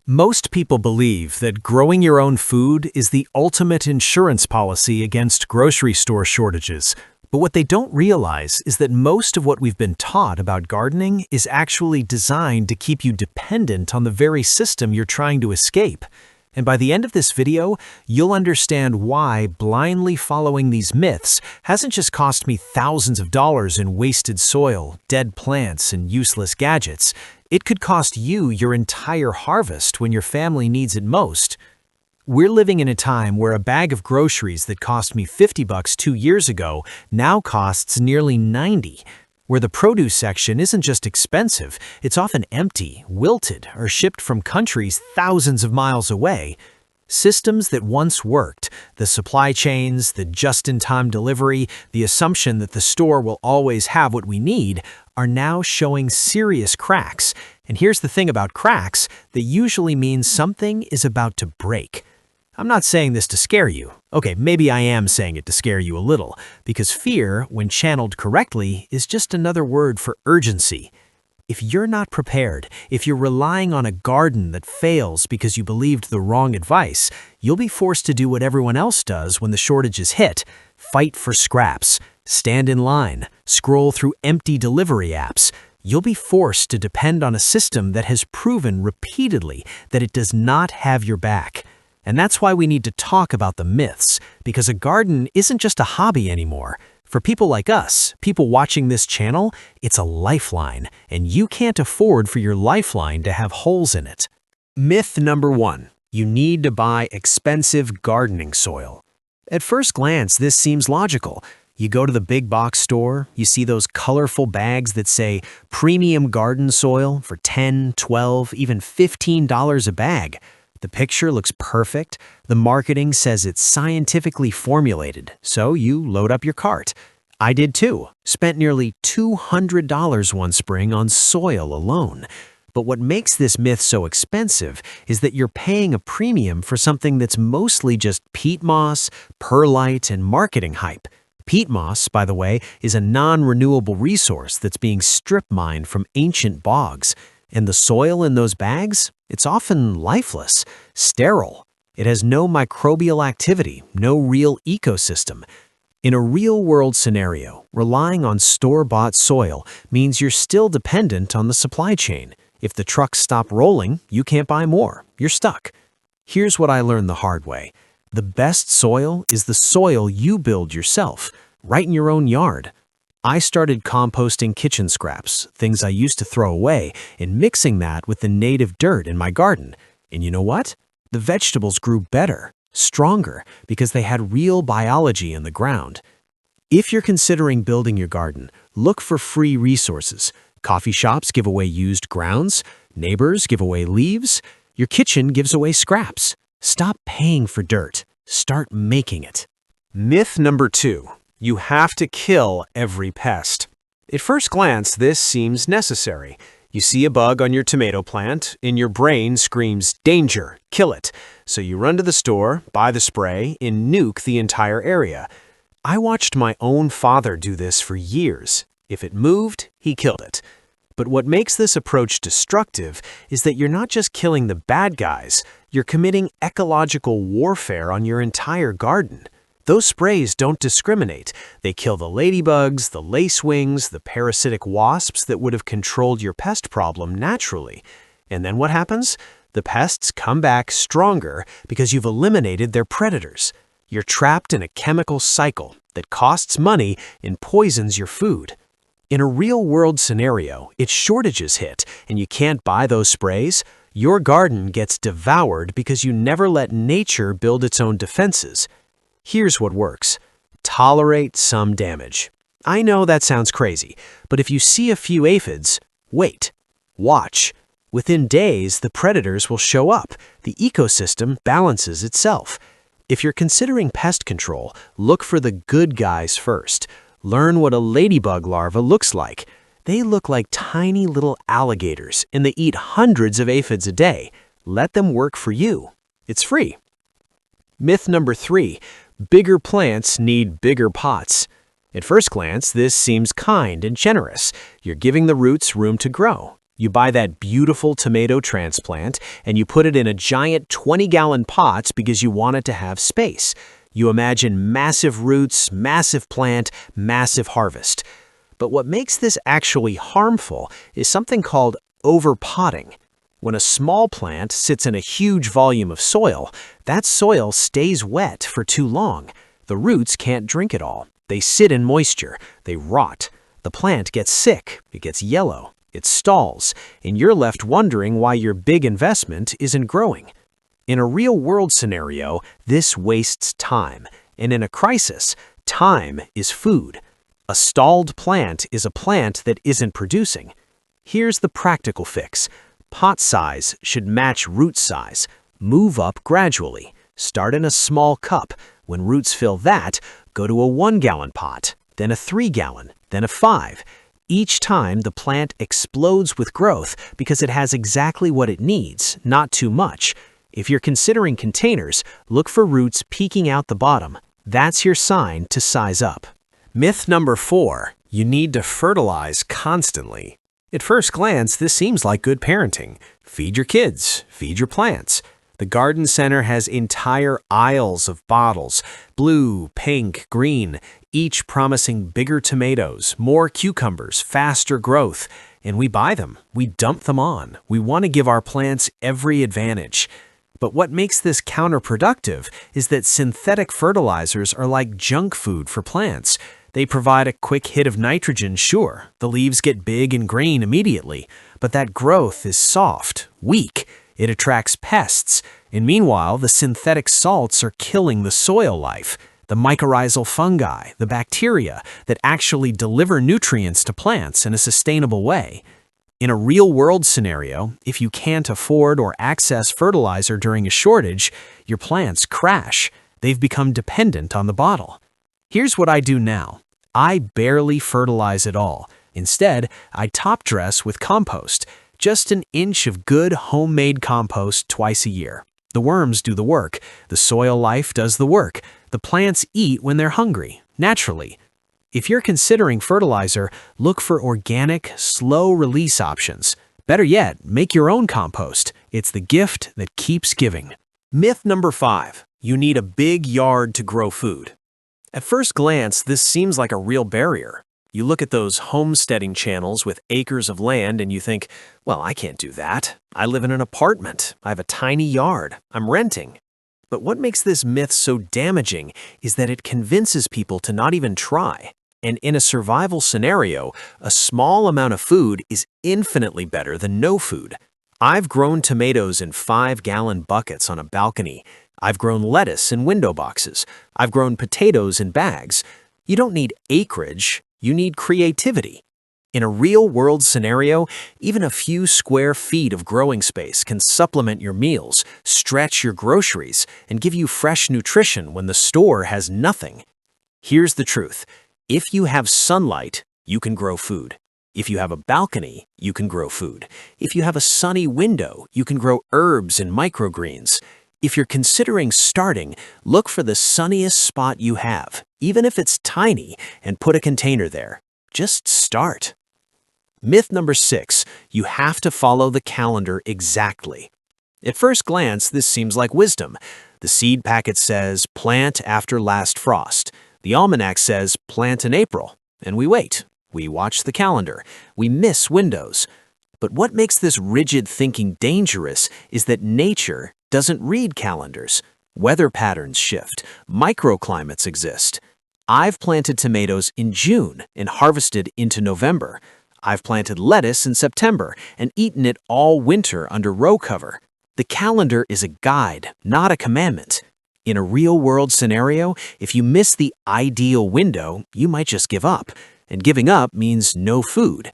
Most people believe that growing your own food is the ultimate insurance policy against grocery store shortages. But what they don't realize is that most of what we've been taught about gardening is actually designed to keep you dependent on the very system you're trying to escape. And by the end of this video, you'll understand why blindly following these myths hasn't just cost me thousands of dollars in wasted soil, dead plants, and useless gadgets. It could cost you your entire harvest when your family needs it most. We're living in a time where a bag of groceries that cost me $50 2 years ago now costs nearly $90, where the produce section isn't just expensive, it's often empty, wilted, or shipped from countries thousands of miles away. Systems that once worked, the supply chains, the just-in-time delivery, the assumption that the store will always have what we need, are now showing serious cracks. And here's the thing about cracks, that usually means something is about to break. I'm not saying this to scare you. Okay, maybe I am saying it to scare you a little, because fear, when channeled correctly, is just another word for urgency. If you're not prepared, if you're relying on a garden that fails because you believed the wrong advice, you'll be forced to do what everyone else does when the shortages hit. Fight for scraps, stand in line, scroll through empty delivery apps. You'll be forced to depend on a system that has proven repeatedly that it does not have your back. And that's why we need to talk about the myths, because a garden isn't just a hobby anymore. For people like us, people watching this channel, it's a lifeline, and you can't afford for your lifeline to have holes in it. Myth number 1. You need to buy expensive gardening soil. At first glance, this seems logical. You go to the big box store, you see those colorful bags that say premium garden soil for $10, $12, even $15 a bag. The picture looks perfect, the marketing says it's scientifically formulated, so you load up your cart. I did too, spent nearly $200 one spring on soil alone. But what makes this myth so expensive is that you're paying a premium for something that's mostly just peat moss, perlite, and marketing hype. Peat moss, by the way, is a non-renewable resource that's being strip mined from ancient bogs. And the soil in those bags? It's often lifeless, sterile. It has no microbial activity, no real ecosystem. In a real-world scenario, relying on store-bought soil means you're still dependent on the supply chain. If the trucks stop rolling, you can't buy more. You're stuck. Here's what I learned the hard way. The best soil is the soil you build yourself, right in your own yard. I started composting kitchen scraps, things I used to throw away, and mixing that with the native dirt in my garden. And you know what? The vegetables grew better, stronger, because they had real biology in the ground. If you're considering building your garden, look for free resources. Coffee shops give away used grounds, neighbors give away leaves, your kitchen gives away scraps. Stop paying for dirt. Start making it. Myth number 2. You have to kill every pest. At first glance, this seems necessary. You see a bug on your tomato plant, and your brain screams, "Danger, kill it." So you run to the store, buy the spray, and nuke the entire area. I watched my own father do this for years. If it moved, he killed it. But what makes this approach destructive is that you're not just killing the bad guys, you're committing ecological warfare on your entire garden. Those sprays don't discriminate. They kill the ladybugs, the lacewings, the parasitic wasps that would have controlled your pest problem naturally. And then what happens? The pests come back stronger because you've eliminated their predators. You're trapped in a chemical cycle that costs money and poisons your food. In a real-world scenario, if shortages hit and you can't buy those sprays, your garden gets devoured because you never let nature build its own defenses. Here's what works. Tolerate some damage. I know that sounds crazy, but if you see a few aphids, wait. Watch. Within days, the predators will show up. The ecosystem balances itself. If you're considering pest control, look for the good guys first. Learn what a ladybug larva looks like. They look like tiny little alligators, and they eat hundreds of aphids a day. Let them work for you. It's free. Myth number 3. Bigger plants need bigger pots. At first glance, this seems kind and generous. You're giving the roots room to grow. You buy that beautiful tomato transplant and you put it in a giant 20-gallon pot because you want it to have space. You imagine massive roots, massive plant, massive harvest. But what makes this actually harmful is something called overpotting. When a small plant sits in a huge volume of soil, that soil stays wet for too long. The roots can't drink it all. They sit in moisture. They rot. The plant gets sick. It gets yellow. It stalls. And you're left wondering why your big investment isn't growing. In a real-world scenario, this wastes time. And in a crisis, time is food. A stalled plant is a plant that isn't producing. Here's the practical fix. Pot size should match root size. Move up gradually. Start in a small cup. When roots fill that, go to a 1-gallon pot, then a 3-gallon, then a 5. Each time, the plant explodes with growth because it has exactly what it needs, not too much. If you're considering containers, look for roots peeking out the bottom. That's your sign to size up. Myth number 4. You need to fertilize constantly. At first glance, this seems like good parenting. Feed your kids, feed your plants. The garden center has entire aisles of bottles, blue, pink, green, each promising bigger tomatoes, more cucumbers, faster growth. And we buy them, we dump them on. We want to give our plants every advantage. But what makes this counterproductive is that synthetic fertilizers are like junk food for plants. They provide a quick hit of nitrogen, sure. The leaves get big and green immediately, but that growth is soft, weak. It attracts pests, and meanwhile, the synthetic salts are killing the soil life, the mycorrhizal fungi, the bacteria that actually deliver nutrients to plants in a sustainable way. In a real-world scenario, if you can't afford or access fertilizer during a shortage, your plants crash. They've become dependent on the bottle. Here's what I do now. I barely fertilize at all. Instead, I top dress with compost. Just an inch of good homemade compost twice a year. The worms do the work. The soil life does the work. The plants eat when they're hungry, naturally. If you're considering fertilizer, look for organic, slow-release options. Better yet, make your own compost. It's the gift that keeps giving. Myth number 5. You need a big yard to grow food. At first glance, this seems like a real barrier. You look at those homesteading channels with acres of land and you think, well, I can't do that. I live in an apartment. I have a tiny yard. I'm renting. But what makes this myth so damaging is that it convinces people to not even try. And in a survival scenario, a small amount of food is infinitely better than no food. I've grown tomatoes in 5-gallon buckets on a balcony. I've grown lettuce in window boxes. I've grown potatoes in bags. You don't need acreage. You need creativity. In a real-world scenario, even a few square feet of growing space can supplement your meals, stretch your groceries, and give you fresh nutrition when the store has nothing. Here's the truth. If you have sunlight, you can grow food. If you have a balcony, you can grow food. If you have a sunny window, you can grow herbs and microgreens. If you're considering starting, look for the sunniest spot you have, even if it's tiny, and put a container there. Just start. Myth number 6, you have to follow the calendar exactly. At first glance, this seems like wisdom. The seed packet says, plant after last frost. The almanac says, plant in April. And we wait. We watch the calendar. We miss windows. But what makes this rigid thinking dangerous is that nature doesn't read calendars. Weather patterns shift. Microclimates exist. I've planted tomatoes in June and harvested into November. I've planted lettuce in September and eaten it all winter under row cover. The calendar is a guide, not a commandment. In a real-world scenario, if you miss the ideal window, you might just give up. And giving up means no food.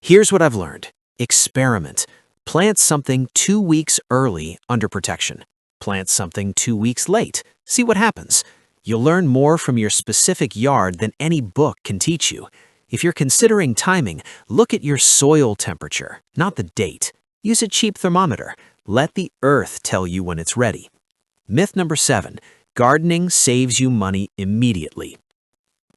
Here's what I've learned. Experiment. Plant something 2 weeks early under protection. Plant something 2 weeks late. See what happens. You'll learn more from your specific yard than any book can teach you. If you're considering timing, look at your soil temperature, not the date. Use a cheap thermometer. Let the earth tell you when it's ready. Myth number 7. Gardening saves you money immediately.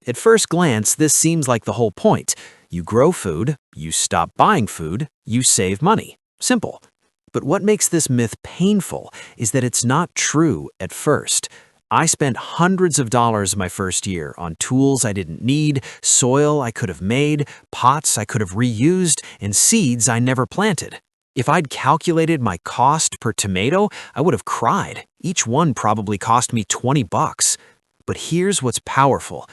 At first glance, this seems like the whole point. You grow food, you stop buying food, you save money. Simple. But what makes this myth painful is that it's not true at first. I spent hundreds of dollars my first year on tools I didn't need, soil I could have made, pots I could have reused, and seeds I never planted. If I'd calculated my cost per tomato, I would have cried. Each one probably cost me 20 bucks. But here's what's powerful.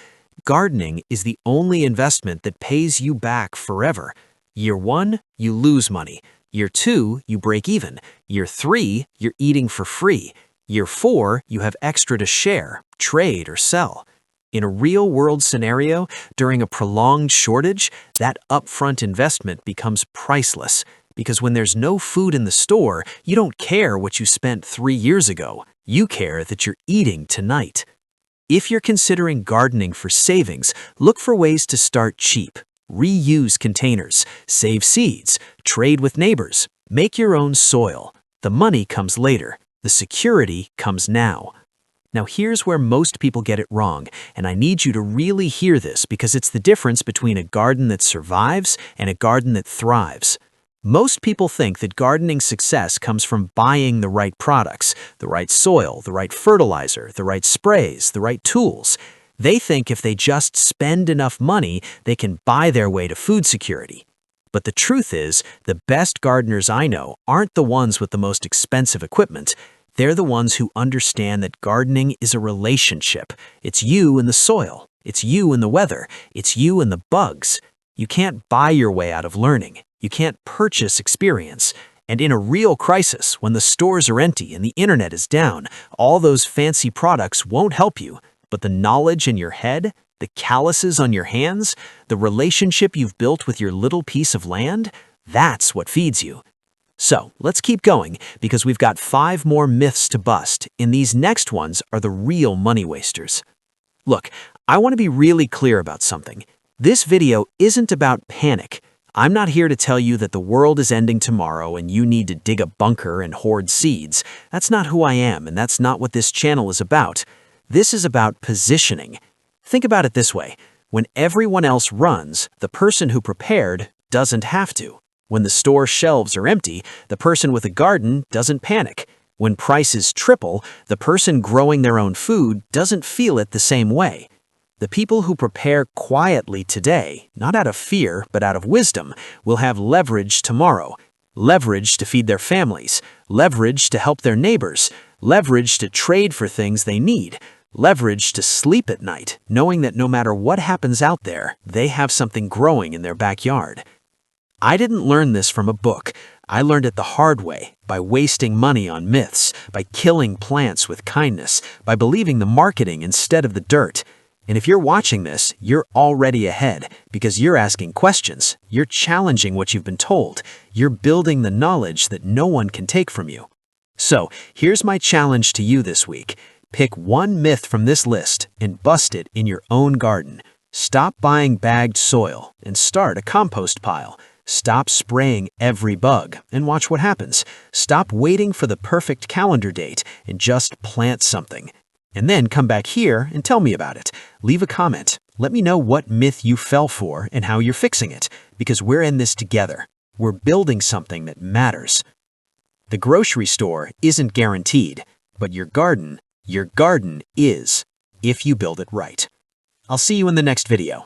Gardening is the only investment that pays you back forever. Year 1, you lose money. Year 2, you break even. Year 3, you're eating for free. Year 4, you have extra to share, trade, or sell. In a real-world scenario, during a prolonged shortage, that upfront investment becomes priceless. Because when there's no food in the store, you don't care what you spent 3 years ago. You care that you're eating tonight. If you're considering gardening for savings, look for ways to start cheap. Reuse containers, save seeds, trade with neighbors, make your own soil. The money comes later. The security comes now. Now here's where most people get it wrong, and I need you to really hear this because it's the difference between a garden that survives and a garden that thrives. Most people think that gardening success comes from buying the right products, the right soil, the right fertilizer, the right sprays, the right tools. They think if they just spend enough money, they can buy their way to food security. But the truth is, the best gardeners I know aren't the ones with the most expensive equipment. They're the ones who understand that gardening is a relationship. It's you and the soil. It's you and the weather. It's you and the bugs. You can't buy your way out of learning. You can't purchase experience. And in a real crisis, when the stores are empty and the internet is down, all those fancy products won't help you. But the knowledge in your head, the calluses on your hands, the relationship you've built with your little piece of land, that's what feeds you. So let's keep going because we've got 5 more myths to bust, and these next ones are the real money wasters. Look, I want to be really clear about something. This video isn't about panic. I'm not here to tell you that the world is ending tomorrow and you need to dig a bunker and hoard seeds. That's not who I am, and that's not what this channel is about. This is about positioning. Think about it this way. When everyone else runs, the person who prepared doesn't have to. When the store shelves are empty, the person with a garden doesn't panic. When prices triple, the person growing their own food doesn't feel it the same way. The people who prepare quietly today, not out of fear but out of wisdom, will have leverage tomorrow. Leverage to feed their families, leverage to help their neighbors, leverage to trade for things they need, leverage to sleep at night, knowing that no matter what happens out there, they have something growing in their backyard. I didn't learn this from a book. I learned it the hard way, by wasting money on myths, by killing plants with kindness, by believing the marketing instead of the dirt. And if you're watching this, you're already ahead because you're asking questions. You're challenging what you've been told. You're building the knowledge that no one can take from you. So here's my challenge to you this week. Pick one myth from this list and bust it in your own garden. Stop buying bagged soil and start a compost pile. Stop spraying every bug and watch what happens. Stop waiting for the perfect calendar date and just plant something. And then come back here and tell me about it. Leave a comment. Let me know what myth you fell for and how you're fixing it, because we're in this together. We're building something that matters. The grocery store isn't guaranteed, but your garden is, if you build it right. I'll see you in the next video.